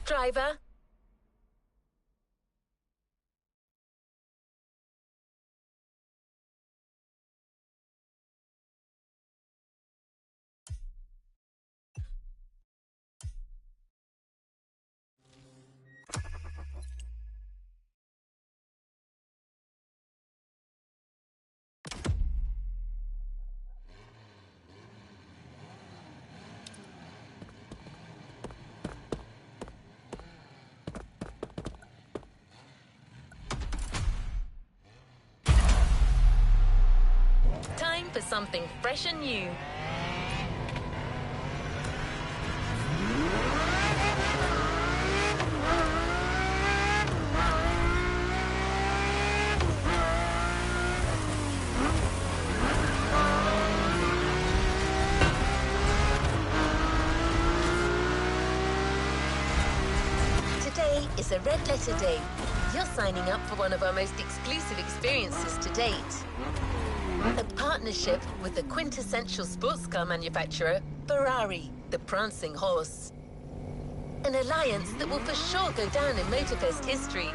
driver. Time for something fresh and new. Today is a red letter day. You're signing up for one of our most exclusive experiences to date. A partnership with the quintessential sports car manufacturer, Ferrari, the prancing horse. An alliance that will for sure go down in Motorfest history.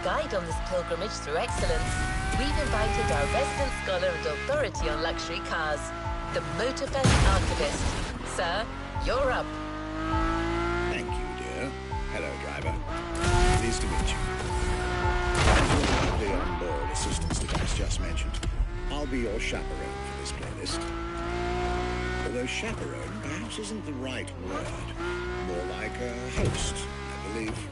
Guide on this pilgrimage through excellence, we've invited our resident scholar and authority on luxury cars, the Motorfest archivist. Sir, you're up. Thank you, dear. Hello, driver. Pleased to meet you. The on-board assistance device just mentioned. I'll be your chaperone for this playlist. Although chaperone perhaps isn't the right word. More like a host, I believe.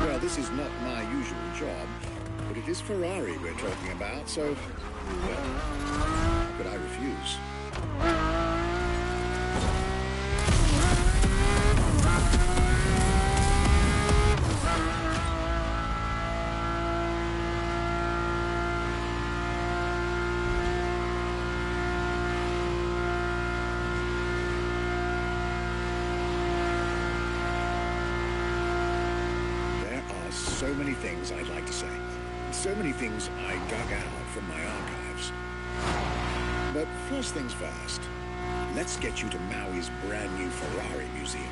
Well, this is not my usual job, but it is Ferrari we're talking about, so, well, how could I refuse? So many things I'd like to say. So many things I dug out from my archives. But first things first, let's get you to Maui's brand new Ferrari museum.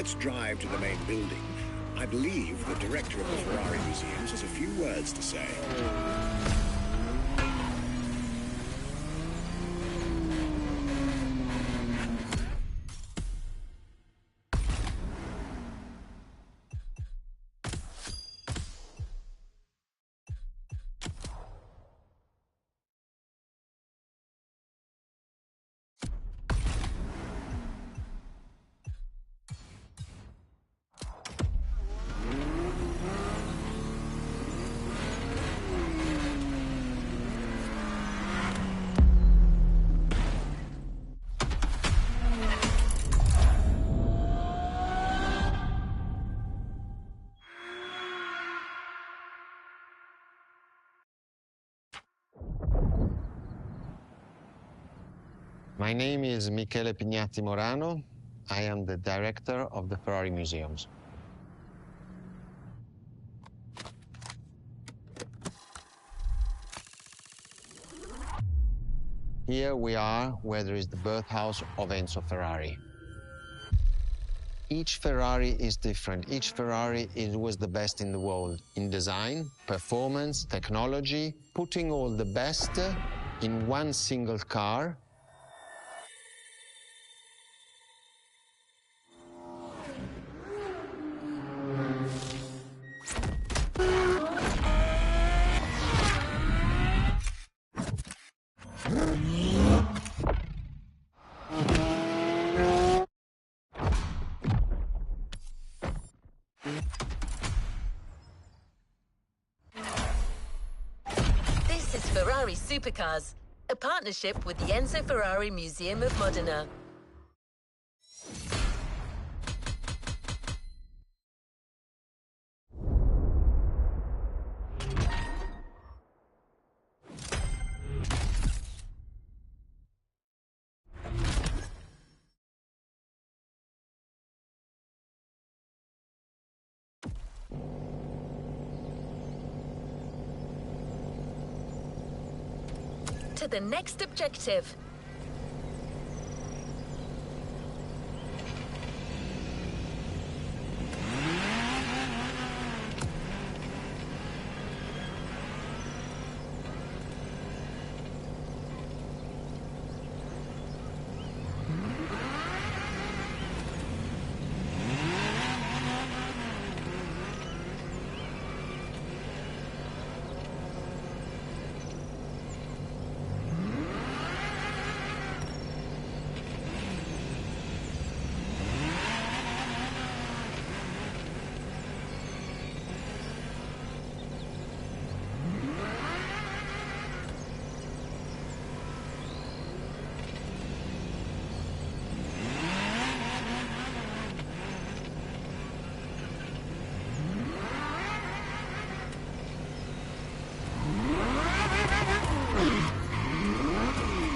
let's drive to the main building. I believe the director of the Ferrari Museums has a few words to say. My name is Michele Pignatti Morano. I am the director of the Ferrari Museums. Here we are where there is the birthhouse of Enzo Ferrari. Each Ferrari is different. Each Ferrari was the best in the world in design, performance, technology, putting all the best in one single car. This is Ferrari Supercars, a partnership with the Enzo Ferrari Museum of Modena. To the next objective.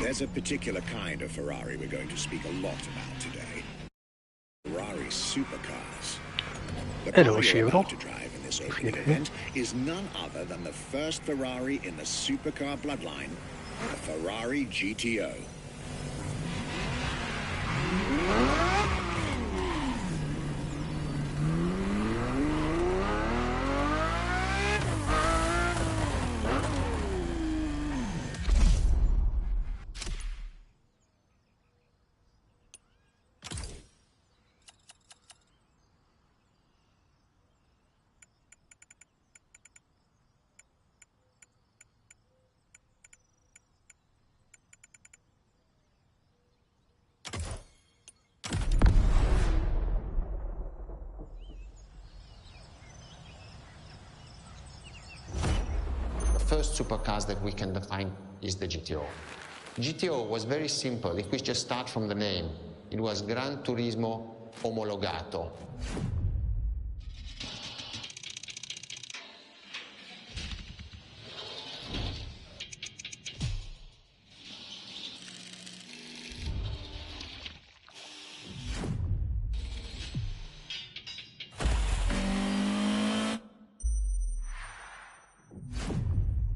There's a particular kind of Ferrari we're going to speak a lot about today. Ferrari supercars. The car you're about to drive in this opening event is none other than the first Ferrari in the supercar bloodline, the Ferrari GTO. The first supercars that we can define is the GTO. GTO was very simple. If we just start from the name, it was Gran Turismo Omologato.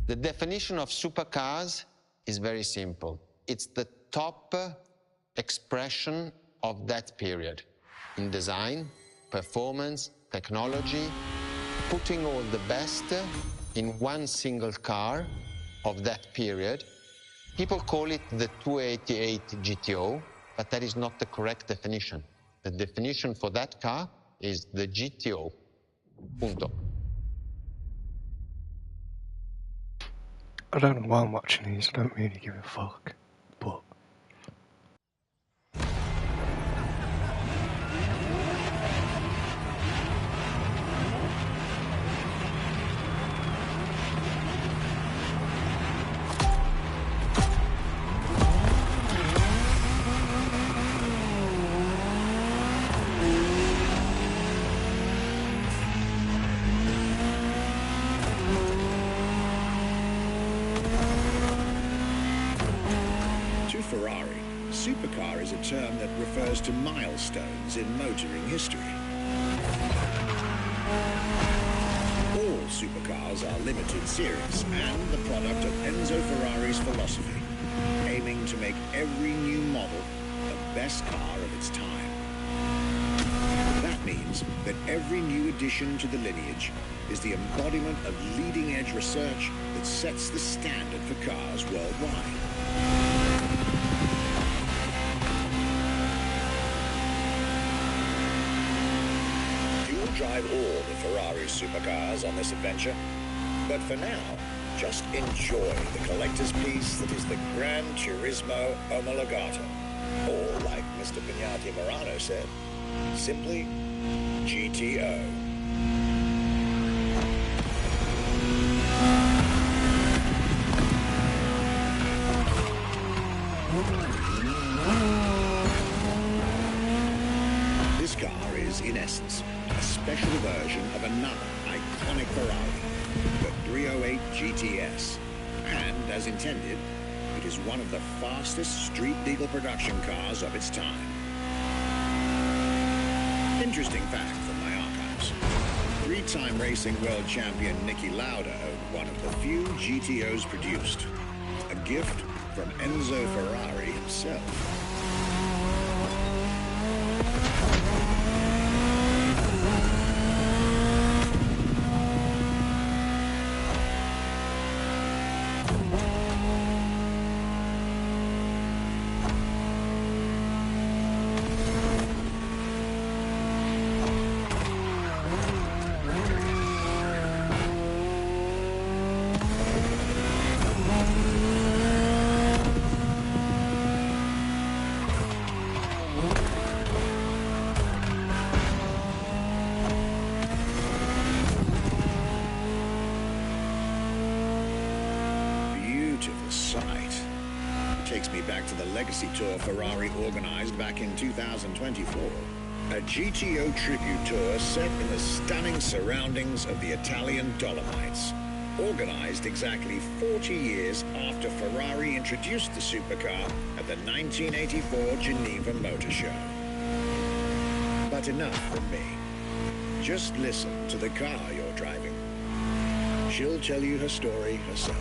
The definition of supercars is very simple. It's the top expression of that period in design, performance, technology, putting all the best in one single car of that period. People call it the 288 GTO, but that is not the correct definition. The definition for that car is the GTO. Punto. I don't know why I'm watching these, I don't really give a fuck, but... Ferrari, supercar is a term that refers to milestones in motoring history. All supercars are limited series and the product of Enzo Ferrari's philosophy, aiming to make every new model the best car of its time. That means that every new addition to the lineage is the embodiment of leading-edge research that sets the standard for cars worldwide. Drive all the Ferrari supercars on this adventure. But for now, just enjoy the collector's piece that is the Gran Turismo Omologato. Or, like Mr. Pignati Morano said, simply GTO. This car is, in essence, a special version of another iconic Ferrari, the 308 GTS. And, as intended, it is one of the fastest street-legal production cars of its time. Interesting fact from my archives. Three-time racing world champion Niki Lauda owned one of the few GTOs produced. A gift from Enzo Ferrari himself. Takes me back to the Legacy Tour Ferrari organized back in 2024. A GTO tribute tour set in the stunning surroundings of the Italian Dolomites. Organized exactly 40 years after Ferrari introduced the supercar at the 1984 Geneva Motor Show. But enough from me. Just listen to the car you're driving. She'll tell you her story herself.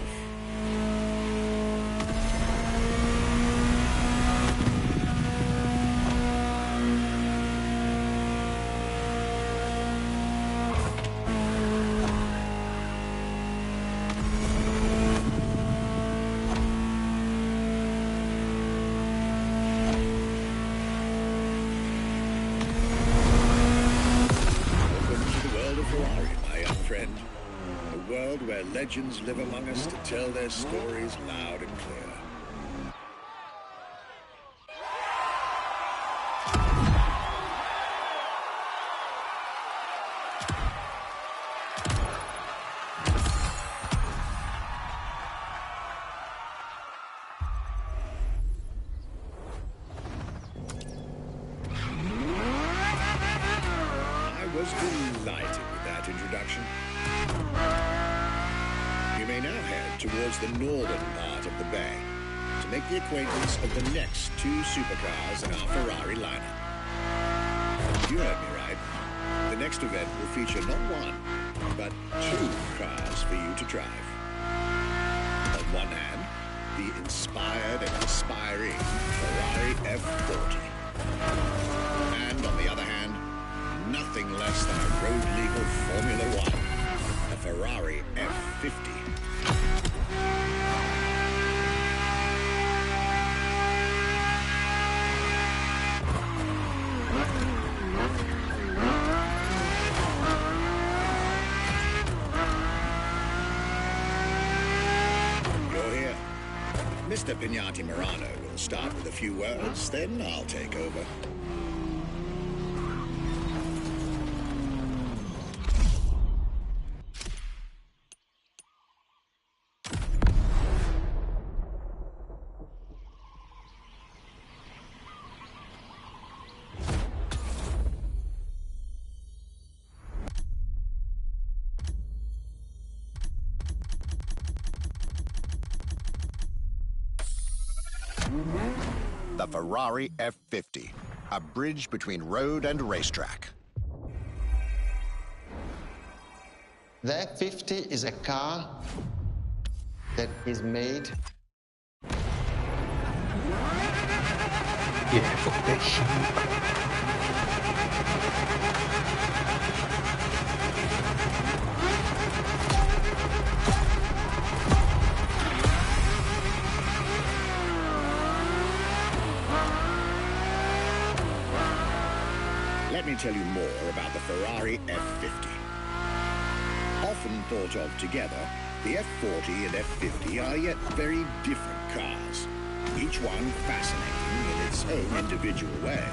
Where legends live among us to tell their stories loud and clear. I was delighted with that introduction. You may now head towards the northern part of the bay to make the acquaintance of the next two supercars in our Ferrari lineup. You heard me right. The next event will feature not one, but two cars for you to drive. On one hand, the inspired and inspiring Ferrari F40. And on the other hand, nothing nothing less than a road-legal Formula One, the Ferrari F50. Mr. Pignati Morano will start with a few words, then I'll take over. The Ferrari F50, a bridge between road and racetrack. The F50 is a car that is made... Yeah, fuck that shit. Let me tell you more about the Ferrari F50. Often thought of together, the F40 and F50 are yet very different cars, each one fascinating in its own individual way.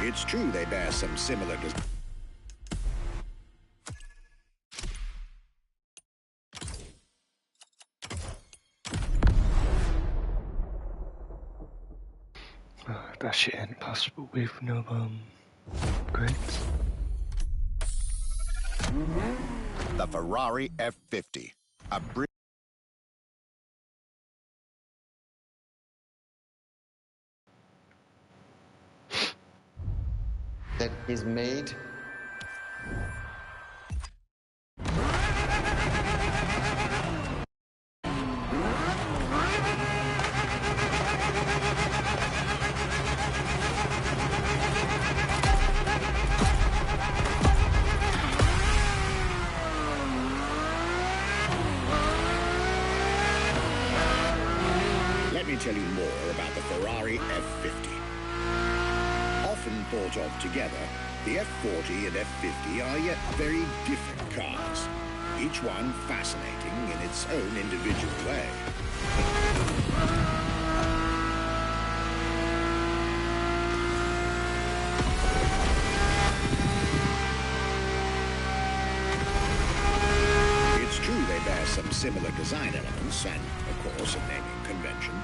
It's true they bear some similar design. That shit ain't possible with no grades. The Ferrari F50, a bridge that is made... Let me tell you more about the Ferrari F50. Often thought of together, the F40 and F50 are yet very different cars, each one fascinating in its own individual way. It's true they bear some similar design elements and, of course, a naming convention.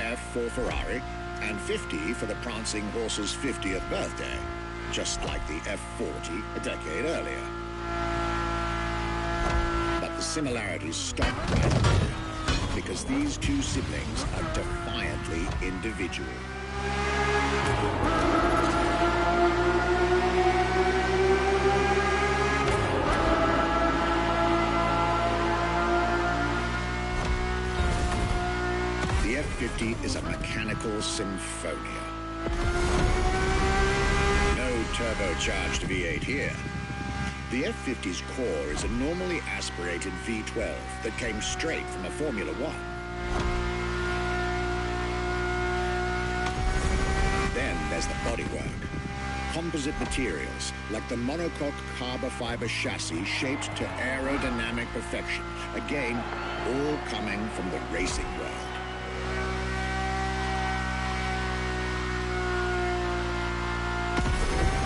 F for Ferrari, and 50 for the prancing horse's 50th birthday, just like the F40 a decade earlier. But the similarities stop right there, because these two siblings are defiantly individual. The F50 is a mechanical symphonia. No turbocharged V8 here. The F50's core is a normally aspirated V12 that came straight from a Formula One. Then there's the bodywork. Composite materials, like the monocoque carbon fiber chassis shaped to aerodynamic perfection. Again, all coming from the racing world.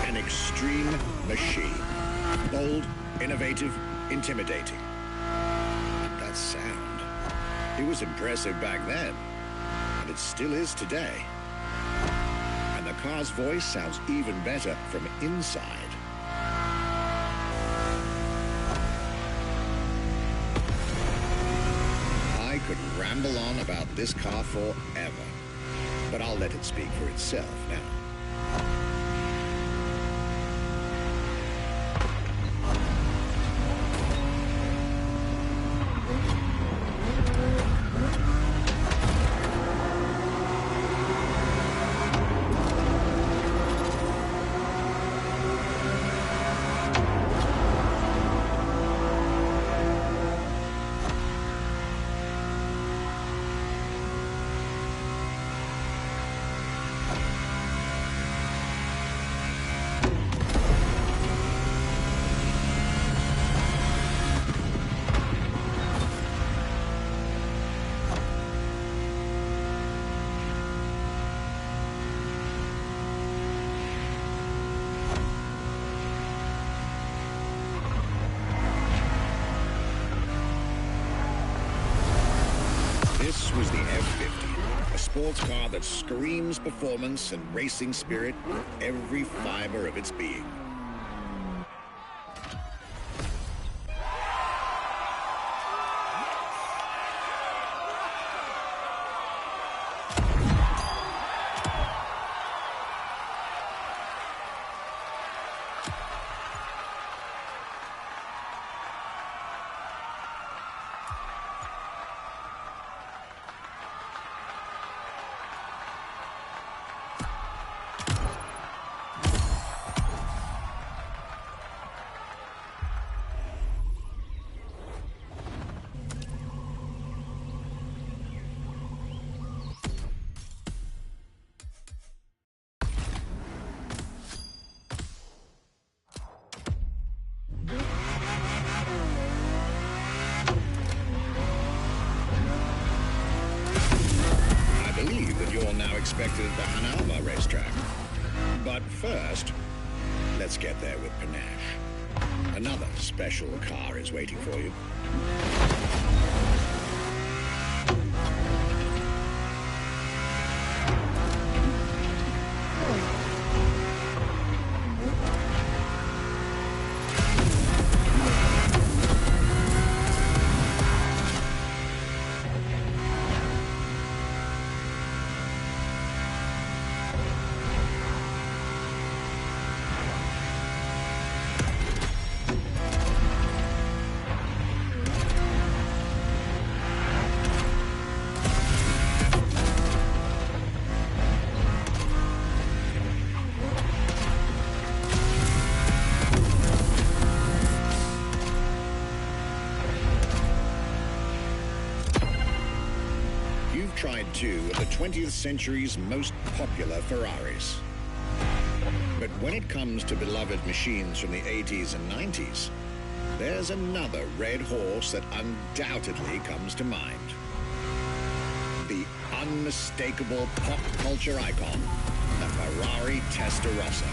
An extreme machine. Bold, innovative, intimidating. And that sound. It was impressive back then, and it still is today. And the car's voice sounds even better from inside. I could ramble on about this car forever, but I'll let it speak for itself now. sports car that screams performance and racing spirit with every fiber of its being. Expected at the Hanauma racetrack. But first, let's get there with panache. Another special car is waiting for you. Tried two of the 20th century's most popular Ferraris. But when it comes to beloved machines from the 80s and 90s, there's another red horse that undoubtedly comes to mind. The unmistakable pop culture icon, the Ferrari Testarossa.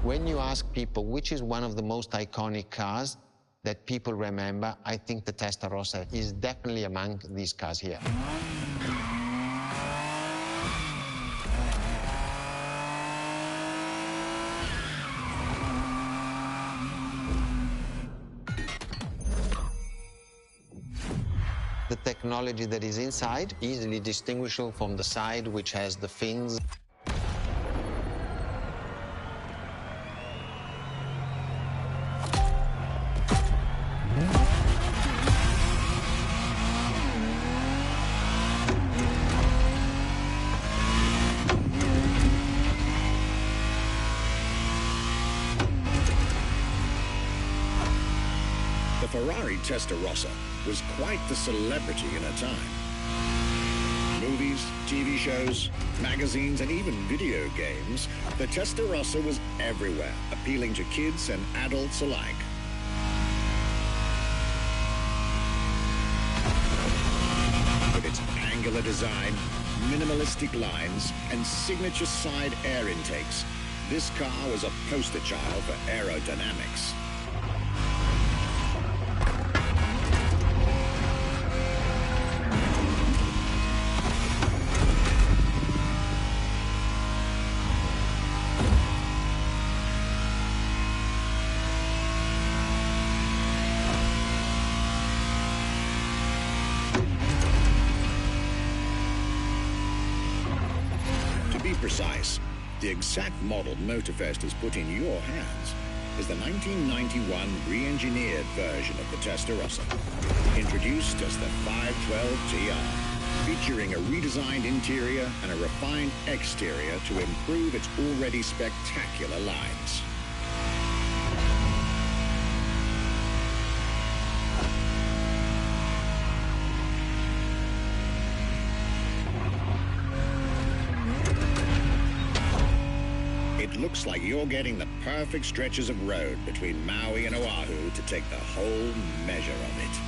When you ask people which is one of the most iconic cars that people remember, I think the Testarossa is definitely among these cars here. The technology that is inside, easily distinguishable from the side, which has the fins. The Ferrari Testarossa was quite the celebrity in her time. Movies, TV shows, magazines, and even video games, the Testarossa was everywhere, appealing to kids and adults alike. With its angular design, minimalistic lines, and signature side air intakes, this car was a poster child for aerodynamics. precise, the exact model Motorfest has put in your hands is the 1991 re-engineered version of the Testarossa, introduced as the 512 TR, featuring a redesigned interior and a refined exterior to improve its already spectacular lines. It looks like you're getting the perfect stretches of road between Maui and Oahu to take the whole measure of it.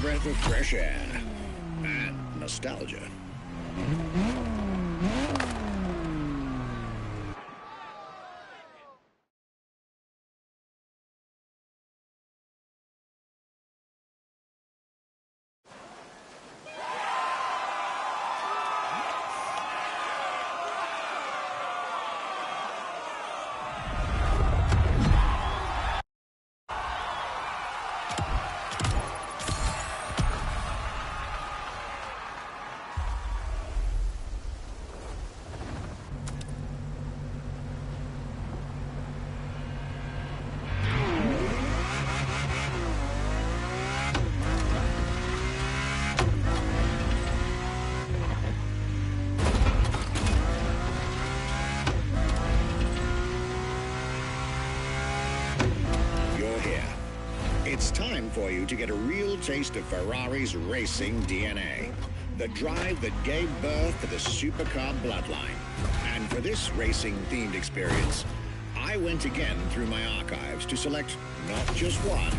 Breath of fresh air and nostalgia. It's time for you to get a real taste of Ferrari's racing DNA. The drive that gave birth to the supercar bloodline. And for this racing-themed experience, I went again through my archives to select not just one,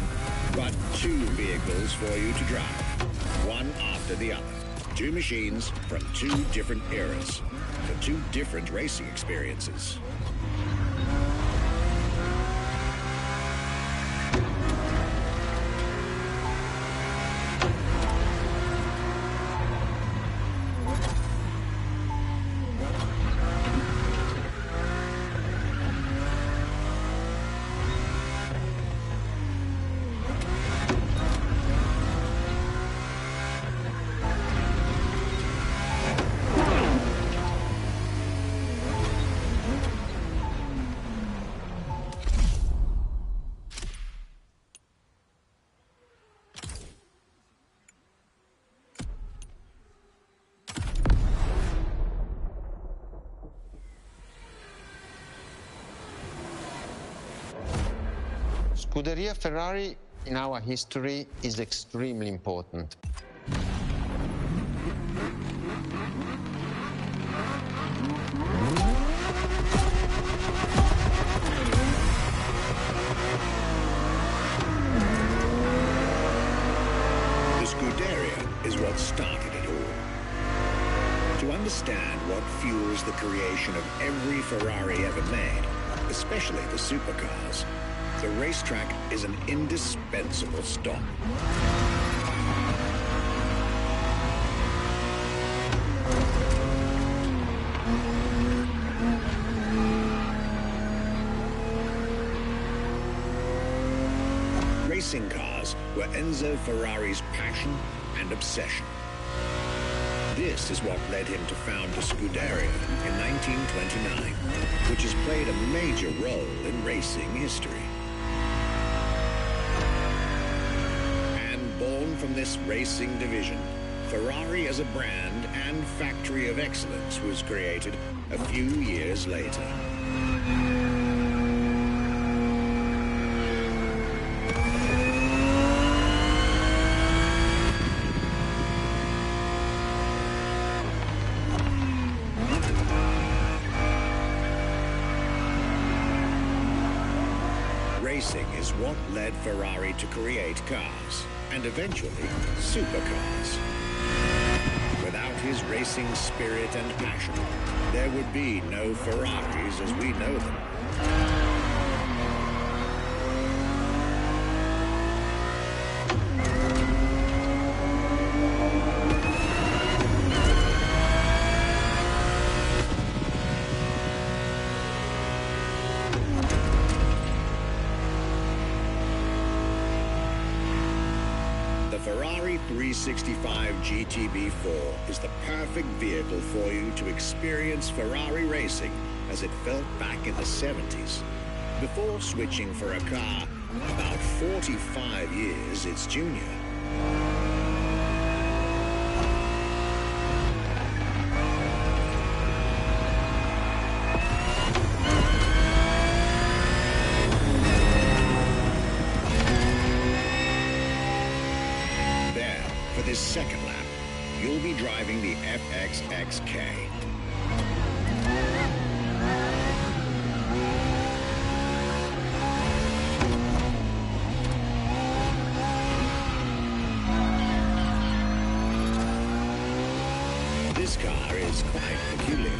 but two vehicles for you to drive, one after the other. Two machines from two different eras, for two different racing experiences. Scuderia Ferrari in our history is extremely important. The Scuderia is what started it all. To understand what fuels the creation of every Ferrari ever made, especially the supercars, the racetrack is an indispensable stop. Racing cars cars were Enzo Ferrari's passion and obsession. This is what led him to found the Scuderia in 1929, which has played a major role in racing history. And born from this racing division, Ferrari as a brand and factory of excellence was created a few years later. Racing is what led Ferrari to create cars, and eventually supercars. Without his racing spirit and passion, there would be no Ferraris as we know them. The Ferrari 365 GTB4 is the perfect vehicle for you to experience Ferrari racing as it felt back in the 70s. Before switching for a car about 45 years its junior. For this second lap, you'll be driving the FXXK. This car is quite peculiar.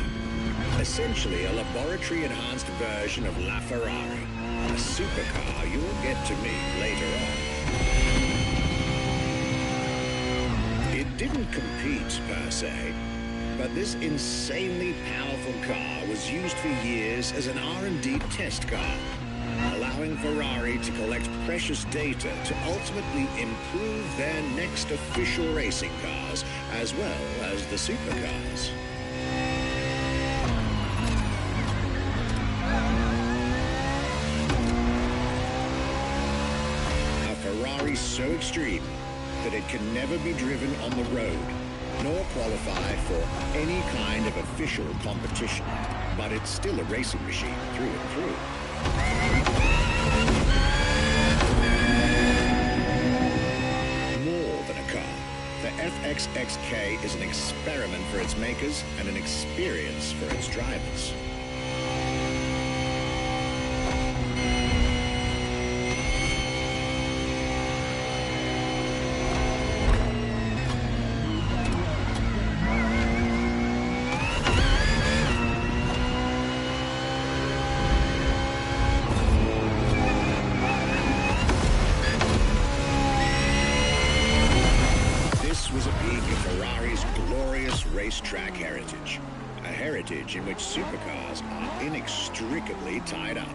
Essentially a laboratory-enhanced version of La Ferrari, a supercar you'll get to meet later on. It didn't compete, per se, but this insanely powerful car was used for years as an R&D test car, allowing Ferrari to collect precious data to ultimately improve their next official racing cars, as well as the supercars. A Ferrari so extreme that it can never be driven on the road, nor qualify for any kind of official competition. But it's still a racing machine through and through. More than a car, the FXXK is an experiment for its makers and an experience for its drivers. Was a peek at Ferrari's glorious racetrack heritage, a heritage in which supercars are inextricably tied up.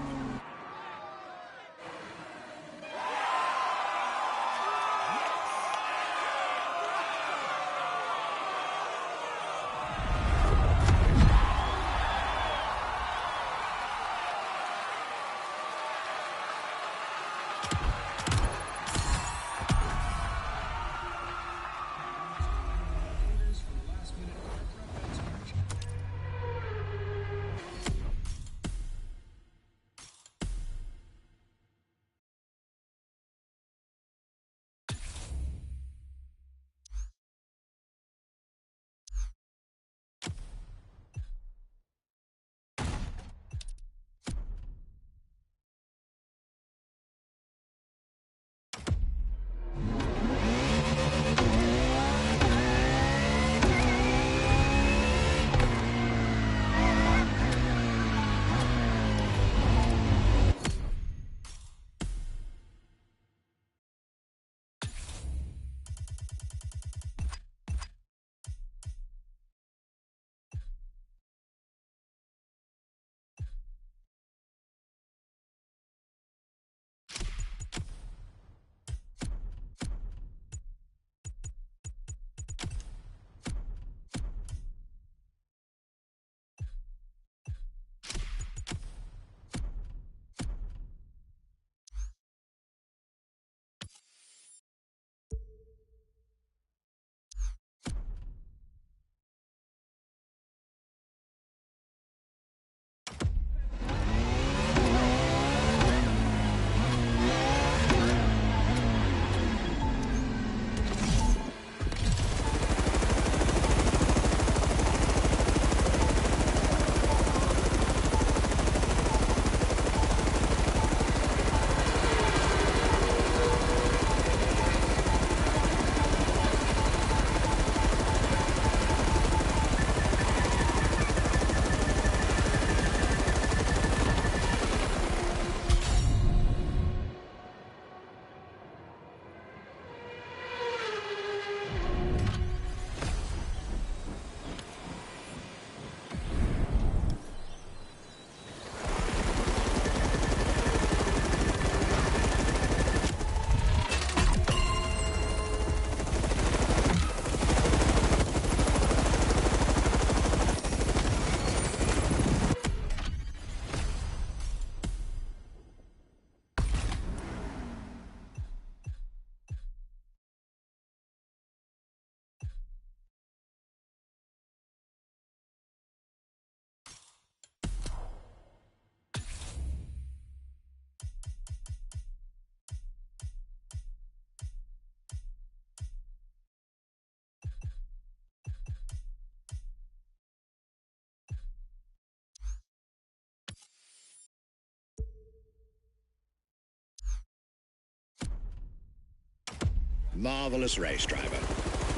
marvelous race driver.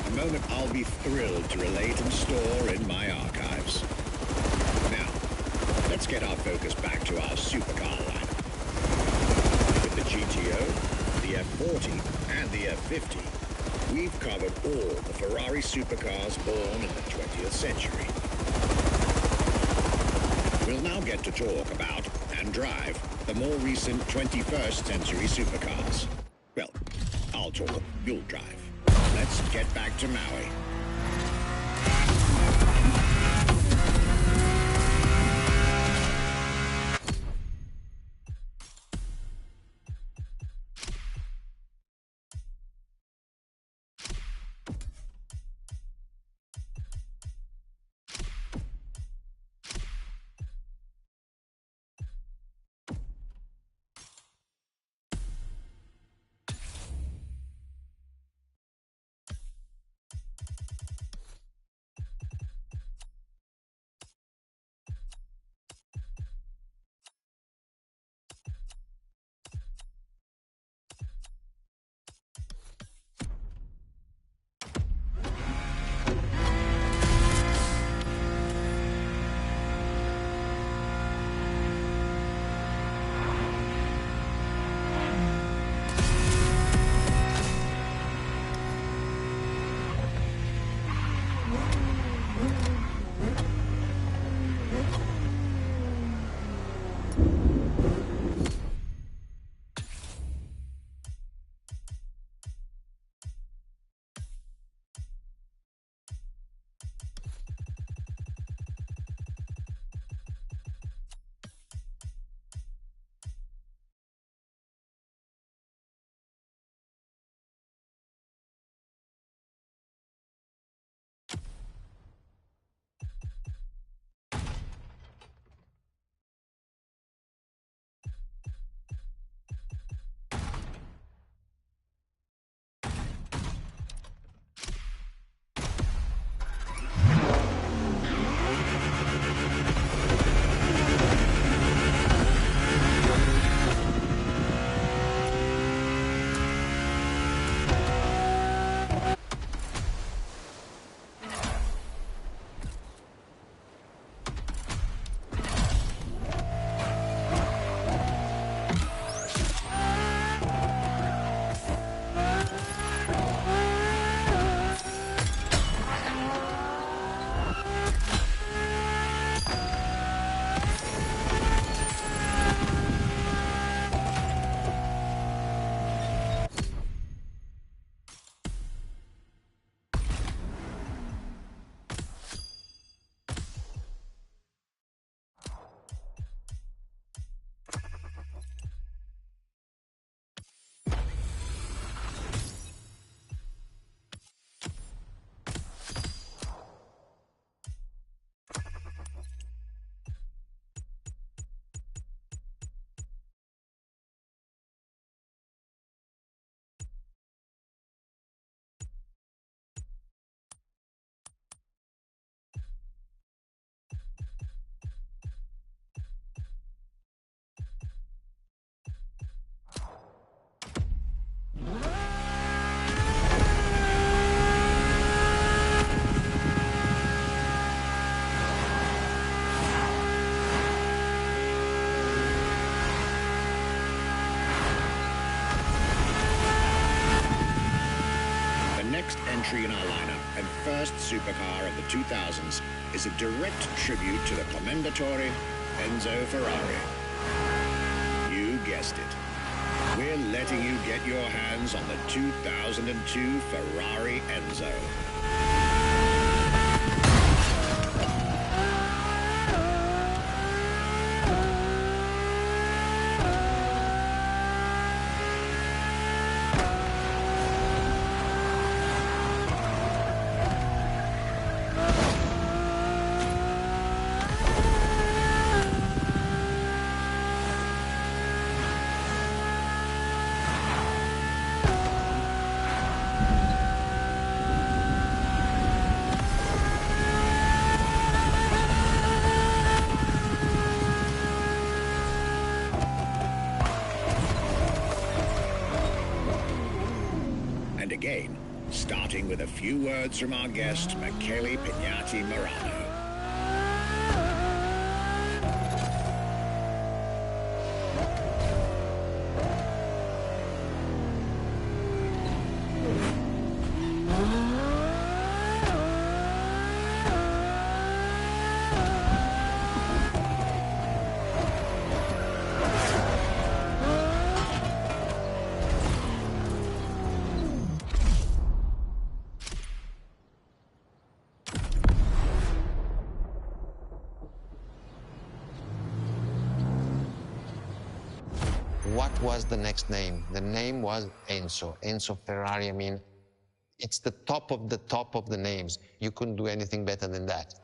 A moment I'll be thrilled to relate and store in my archives. Now, let's get our focus back to our supercar lineup. With the GTO, the F40, and the F50, we've covered all the Ferrari supercars born in the 20th century. We'll now get to talk about and drive the more recent 21st century supercars. Well, I'll talk, you'll drive. Let's get back to Maui. Entry in our lineup and first supercar of the 2000s is a direct tribute to the Commendatore Enzo Ferrari. You guessed it. We're letting you get your hands on the 2002 Ferrari Enzo. starting with a few words from our guest, Michele Pignati Morano. What was the next name? The name was Enzo. Enzo Ferrari, I mean, it's the top of the names. You couldn't do anything better than that.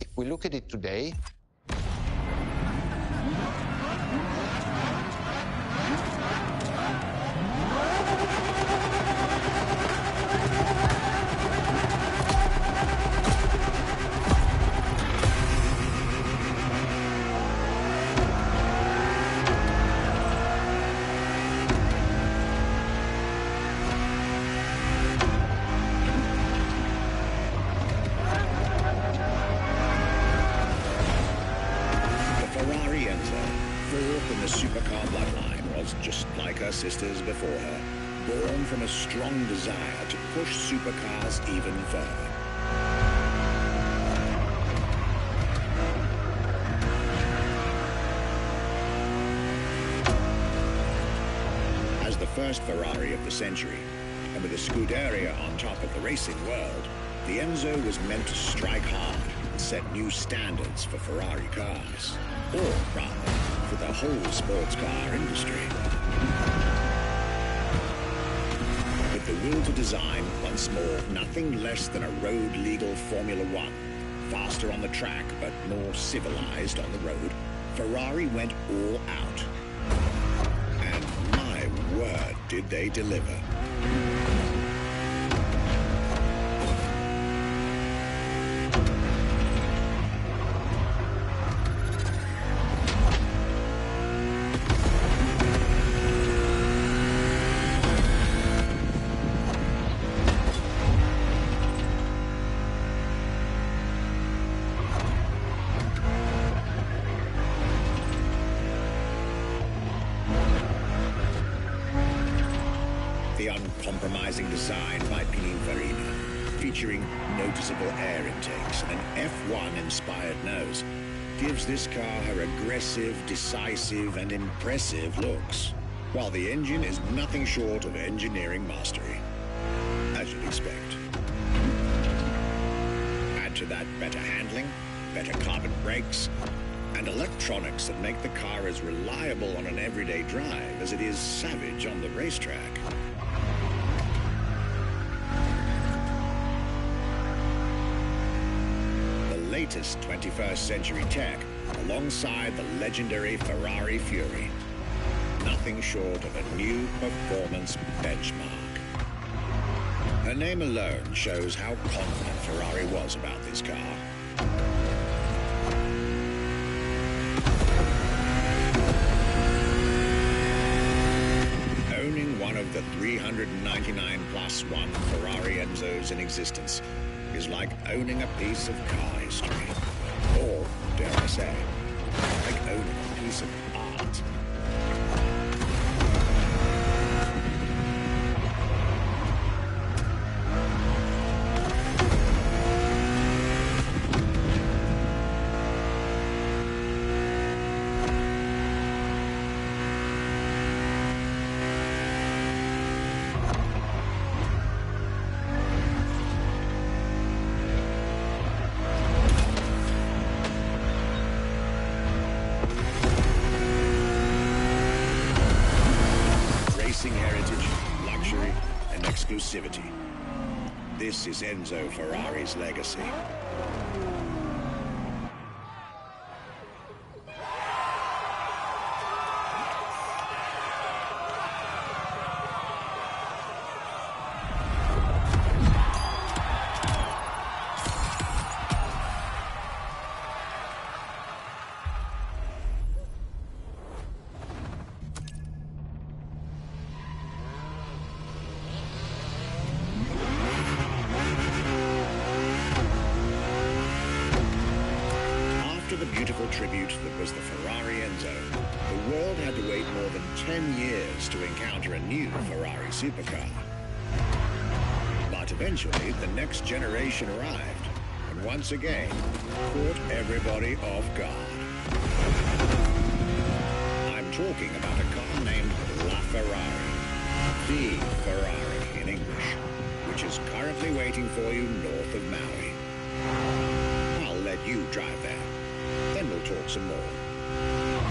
If we look at it today, supercar bloodline was just like her sisters before her, born from a strong desire to push supercars even further. As the first Ferrari of the century, and with a Scuderia on top of the racing world, the Enzo was meant to strike hard and set new standards for Ferrari cars, or rather, for the whole sports car industry. With the will to design, once more, nothing less than a road-legal Formula One, faster on the track but more civilized on the road, Ferrari went all out. And my word, did they deliver. The uncompromising design by Pininfarina, featuring noticeable air intakes and an F1-inspired nose, gives this car her aggressive, decisive, and impressive looks, while the engine is nothing short of engineering mastery, as you'd expect. Add to that better handling, better carbon brakes, and electronics that make the car as reliable on an everyday drive as it is savage on the racetrack. Latest 21st century tech alongside the legendary Ferrari Fury. Nothing short of a new performance benchmark. Her name alone shows how confident Ferrari was about this car. Owning one of the 399 plus one Ferrari Enzos in existence is like owning a piece of car history. Or, dare I say, like owning a piece of art. Heritage, luxury, and exclusivity. This is Enzo Ferrari's legacy. the beautiful tribute that was the Ferrari Enzo, the world had to wait more than 10 years to encounter a new Ferrari supercar. But eventually, the next generation arrived, and once again, caught everybody off guard. I'm talking about a car named La Ferrari, the Ferrari in English, which is currently waiting for you north of Maui. I'll let you drive there. Then we'll talk some more.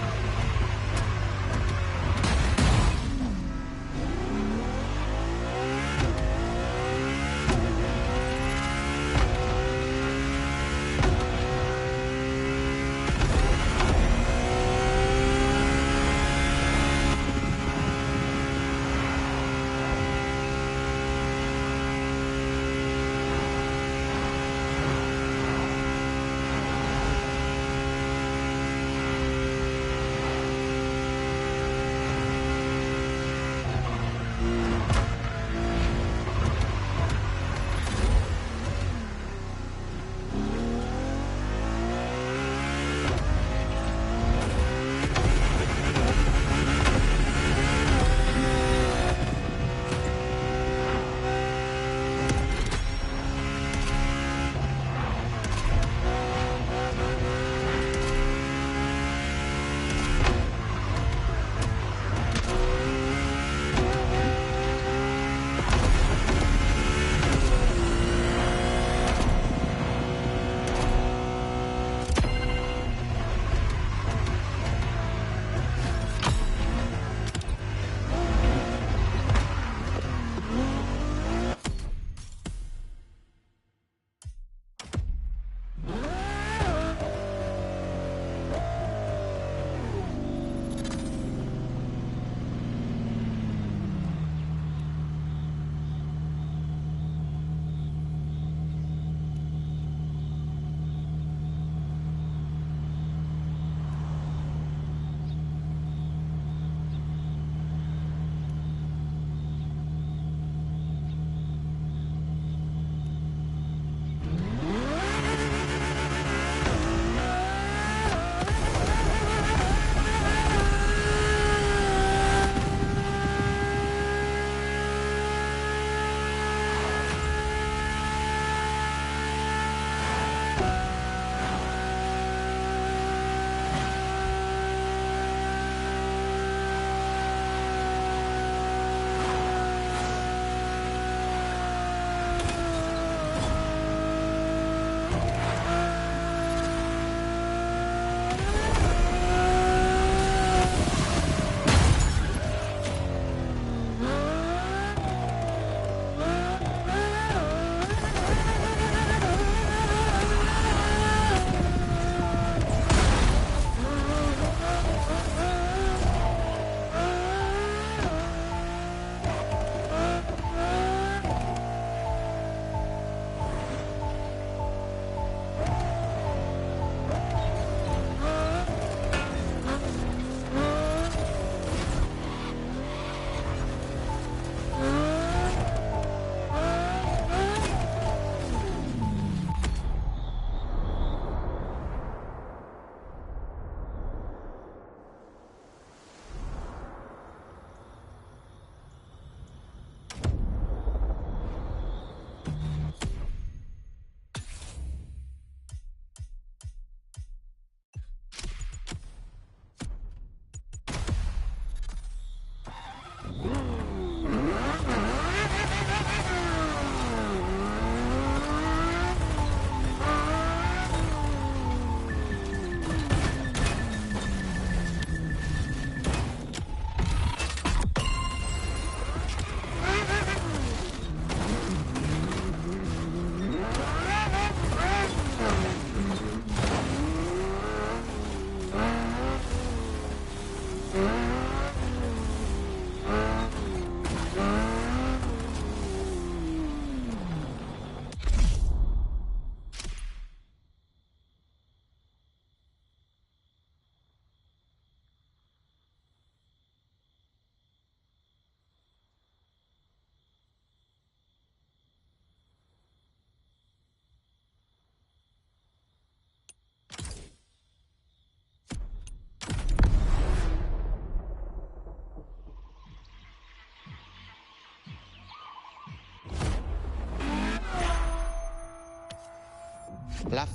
La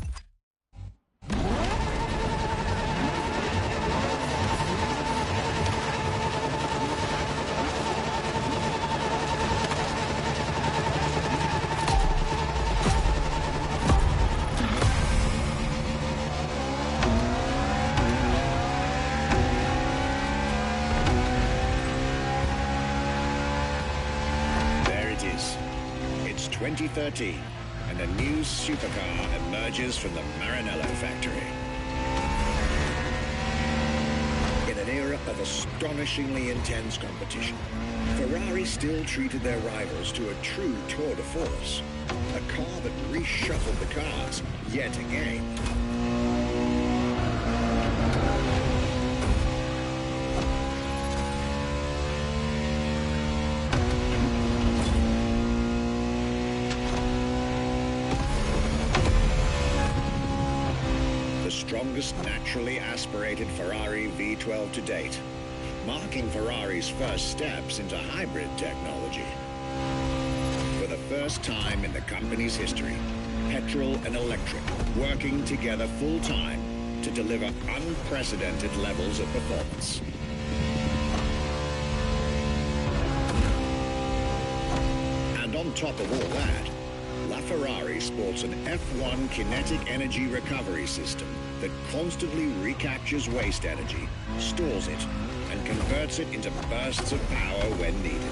There it is. It's 2013, and a new supercar emerges from the Maranello factory. In an era of astonishingly intense competition, Ferrari still treated their rivals to a true tour de force. A car that reshuffled the cards yet again. The strongest naturally aspirated Ferrari V12 to date, marking Ferrari's first steps into hybrid technology. For the first time in the company's history, petrol and electric working together full-time to deliver unprecedented levels of performance. And on top of all that, LaFerrari sports an F1 kinetic energy recovery system that constantly recaptures waste energy, stores it, and converts it into bursts of power when needed.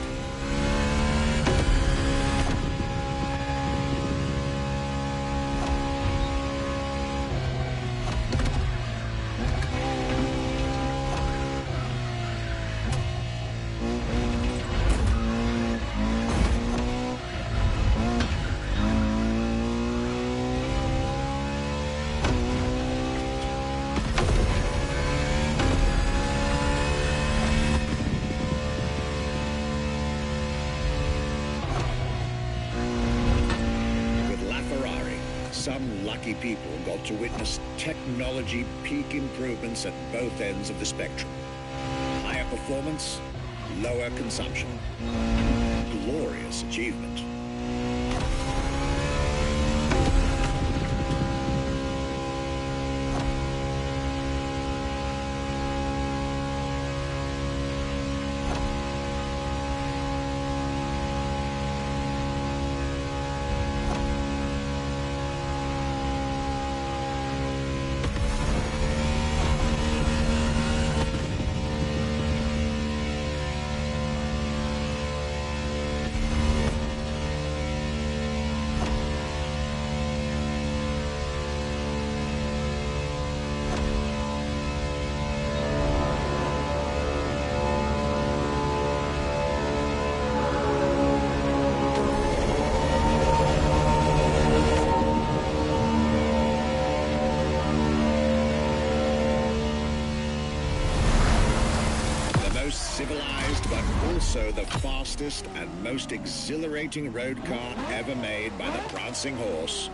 Some lucky people got to witness technology peak improvements at both ends of the spectrum. Higher performance, lower consumption. Glorious achievement. Civilized, but also the fastest and most exhilarating road car ever made by the prancing horse,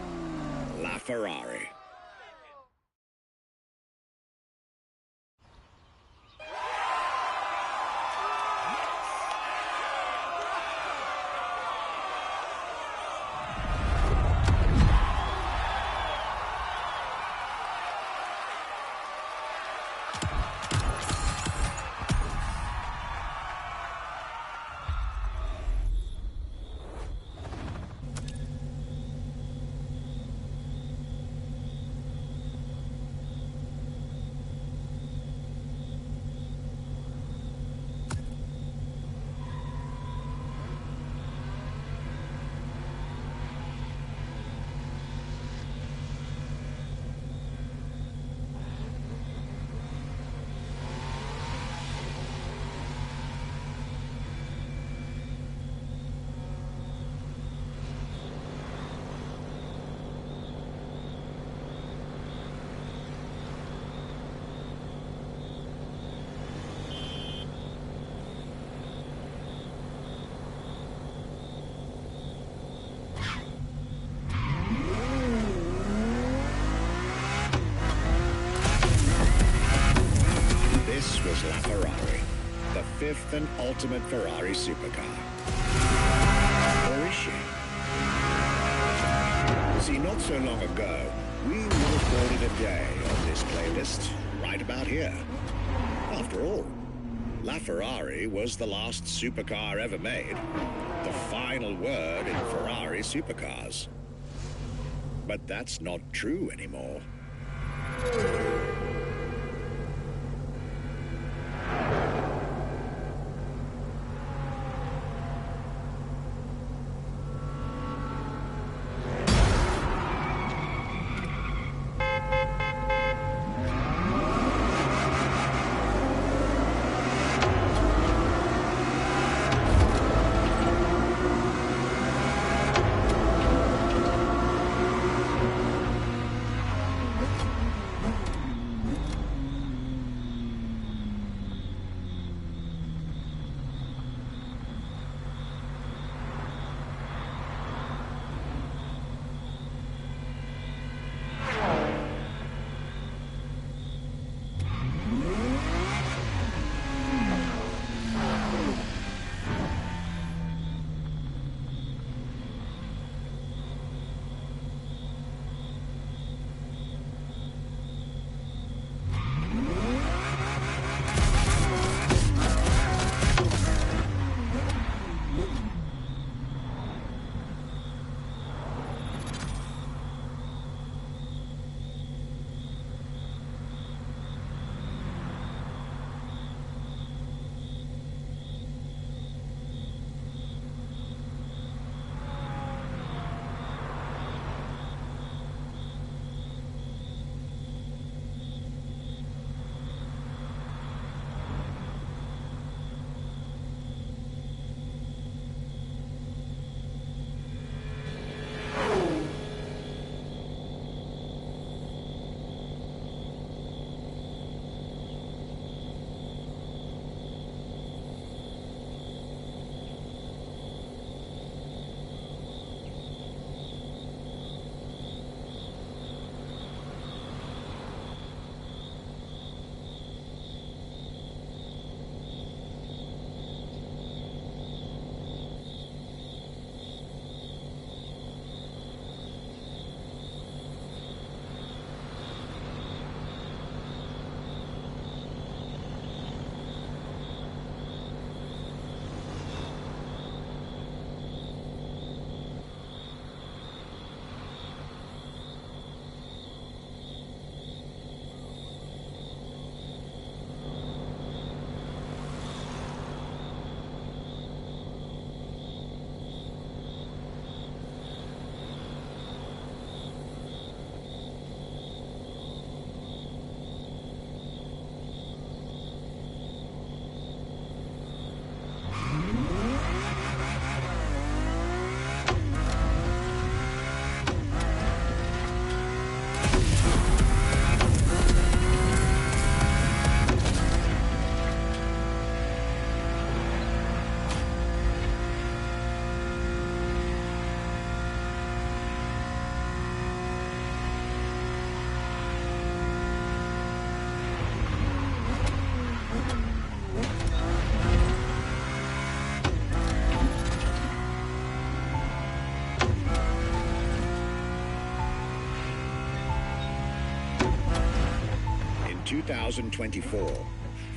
LaFerrari. LaFerrari, the fifth and ultimate Ferrari supercar. Or is she? See, not so long ago, we would have called it a day on this playlist, right about here. After all, LaFerrari was the last supercar ever made, the final word in Ferrari supercars. But that's not true anymore. In 2024,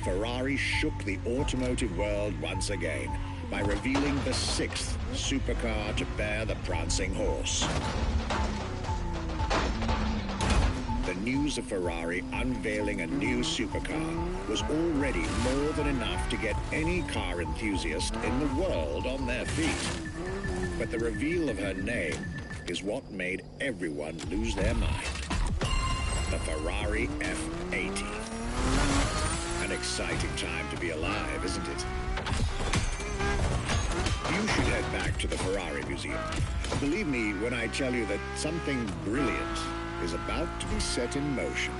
Ferrari shook the automotive world once again by revealing the sixth supercar to bear the prancing horse. The news of Ferrari unveiling a new supercar was already more than enough to get any car enthusiast in the world on their feet. But the reveal of her name is what made everyone lose their mind. The Ferrari F80. An exciting time to be alive, isn't it? You should head back to the Ferrari Museum. Believe me when I tell you that something brilliant is about to be set in motion.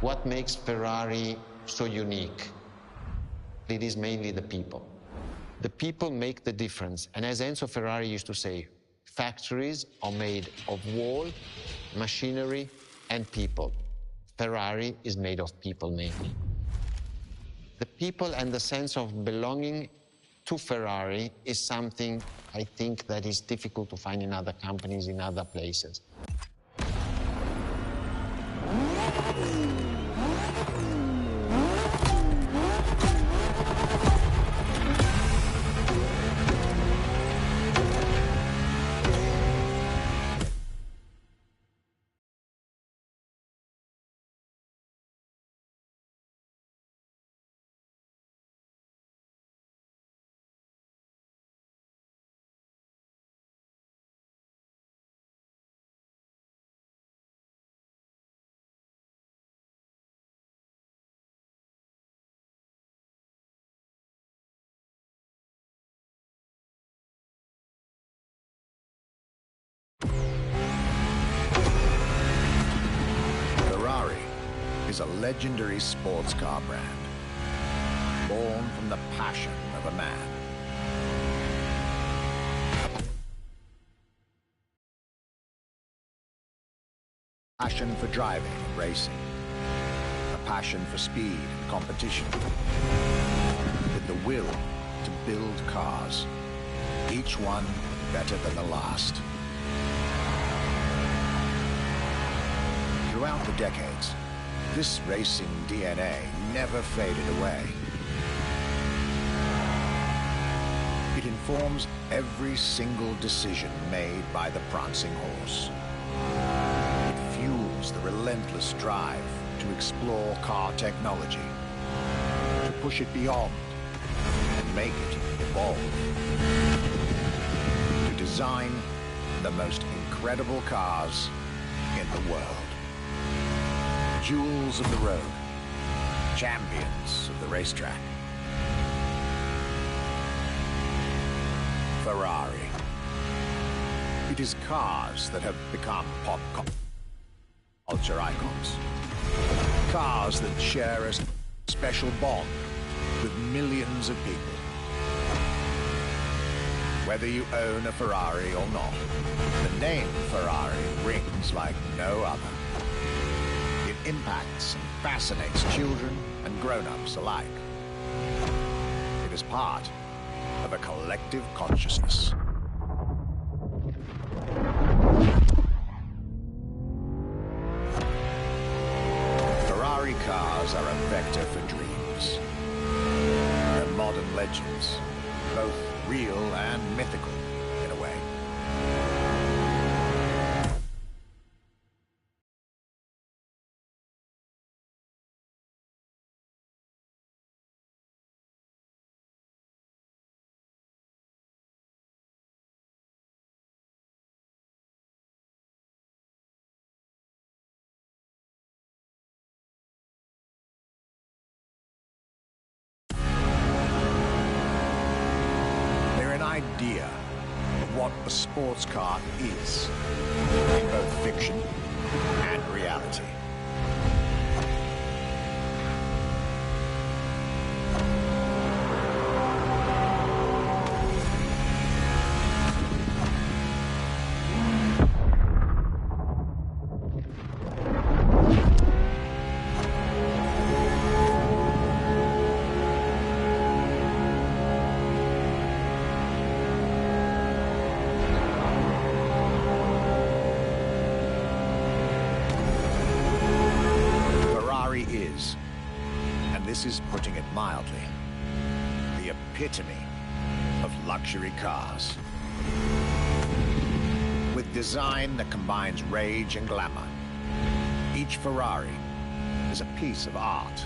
What makes Ferrari so unique? It is mainly the people. The people make the difference. And as Enzo Ferrari used to say, factories are made of wall, machinery, and people. Ferrari is made of people mainly. The people and the sense of belonging to Ferrari is something I think that is difficult to find in other companies, in other places. Ferrari is a legendary sports car brand, born from the passion of a man. Passion for driving and racing, a passion for speed and competition, with the will to build cars, each one better than the last. Throughout the decades, this racing DNA never faded away. It informs every single decision made by the prancing horse. It fuels the relentless drive to explore car technology, to push it beyond and make it evolve, to design the most incredible cars in the world. Jewels of the road, champions of the racetrack. Ferrari. It is cars that have become pop culture icons. Cars that share a special bond with millions of people. Whether you own a Ferrari or not, the name Ferrari rings like no other. It impacts and fascinates children and grown-ups alike. It is part of a collective consciousness. Ferrari cars are a vector for dreams. They're modern legends, both real and mythical in a way. Idea of what a sports car is in both fiction and reality. This is putting it mildly, the epitome of luxury cars. With design that combines rage and glamour, each Ferrari is a piece of art.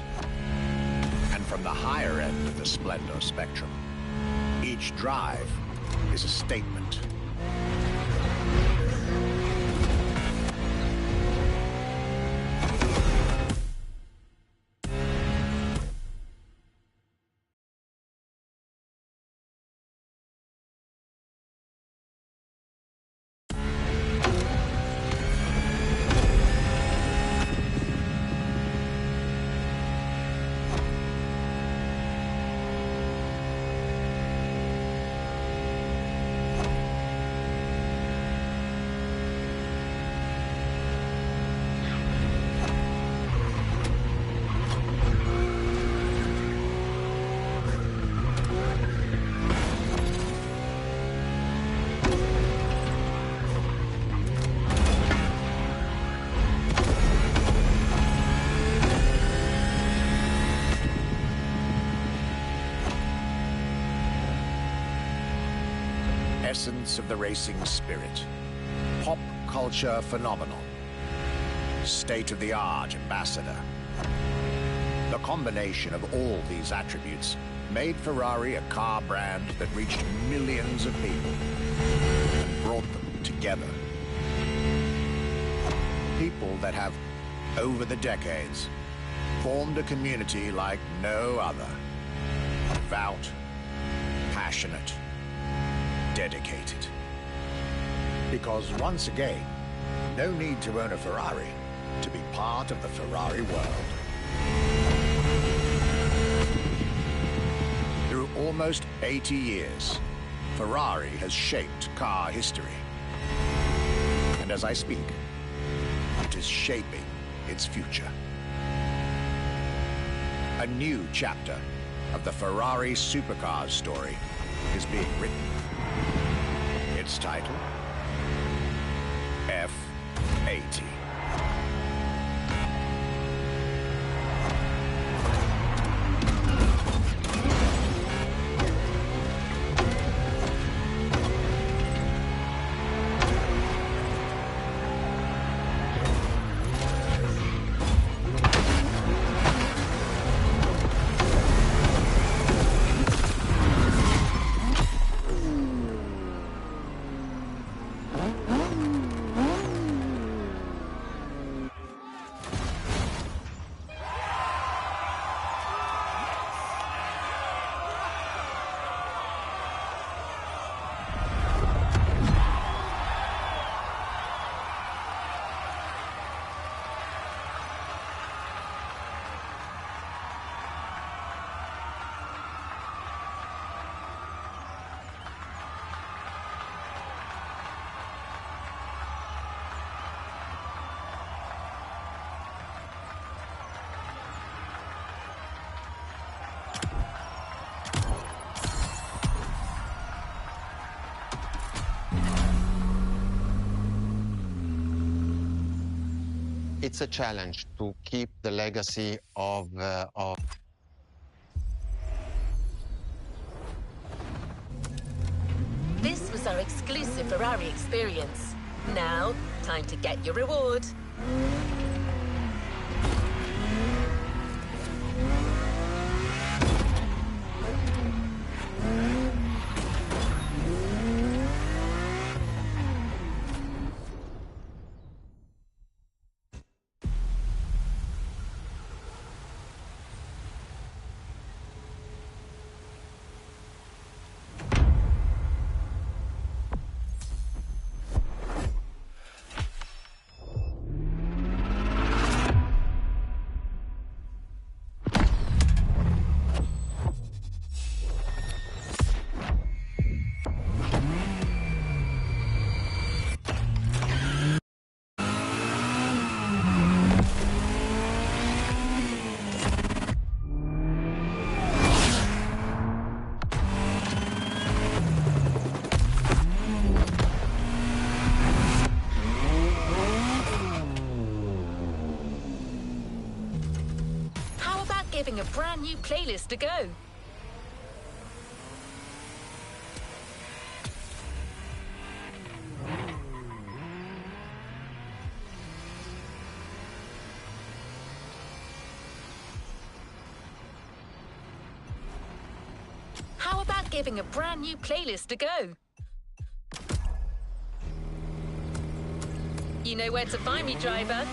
And from the higher end of the splendor spectrum, each drive is a statement. essence of the racing spirit, pop culture phenomenon, state-of-the-art ambassador. The combination of all these attributes made Ferrari a car brand that reached millions of people and brought them together. People that have, over the decades, formed a community like no other. Devout, passionate, dedicated. Because once again, no need to own a Ferrari to be part of the Ferrari world. Through almost 80 years, Ferrari has shaped car history. And as I speak, it is shaping its future. A new chapter of the Ferrari supercars story is being written. Its title, F80. It's a challenge to keep the legacy of This was our exclusive Ferrari experience. Now, time to get your reward. Giving a brand new playlist a go. How about giving a brand new playlist a go? You know where to find me, driver.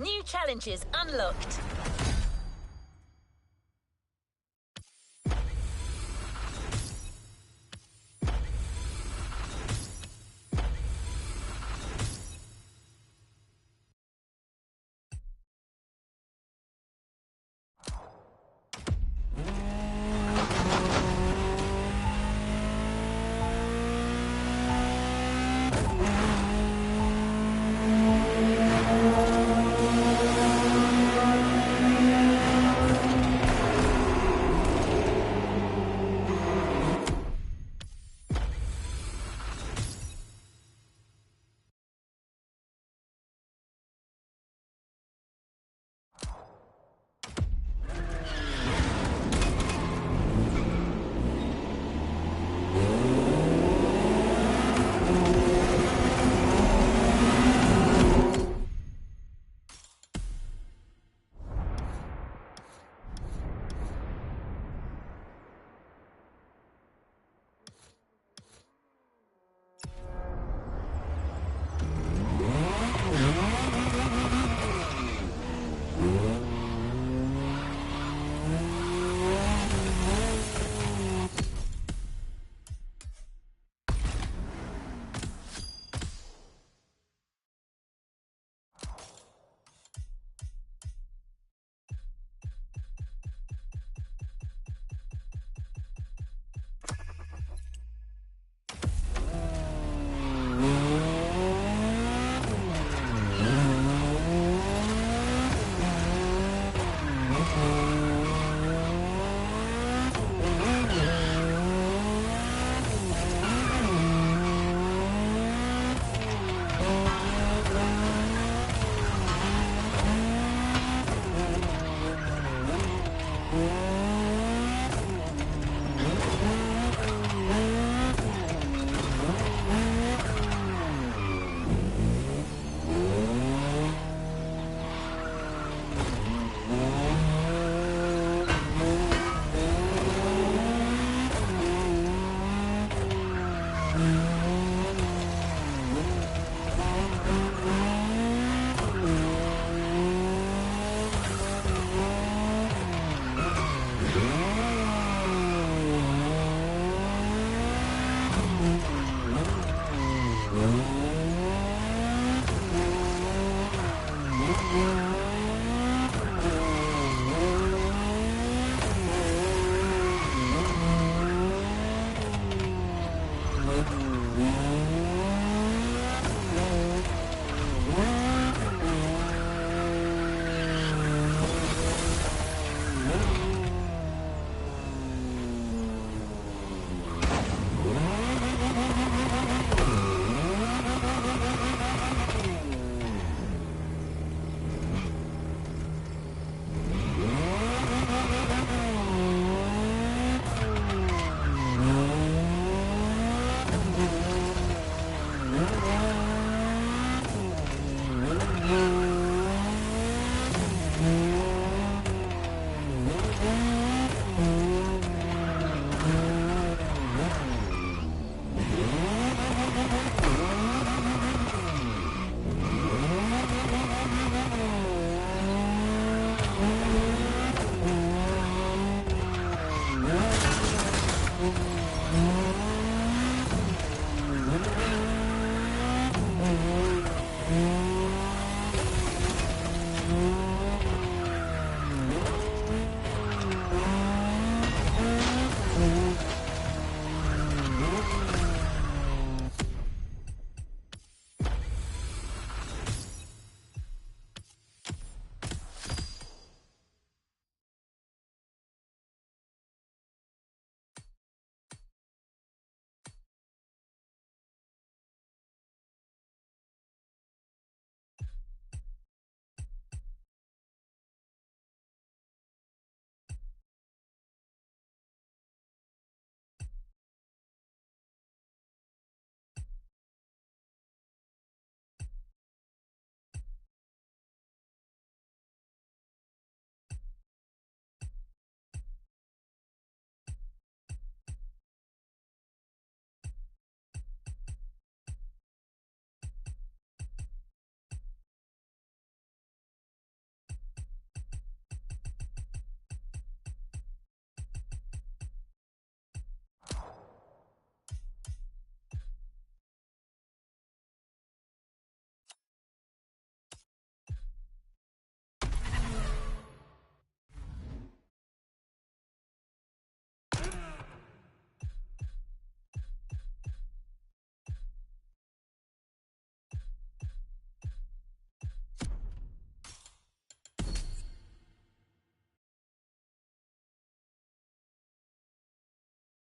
New challenges unlocked.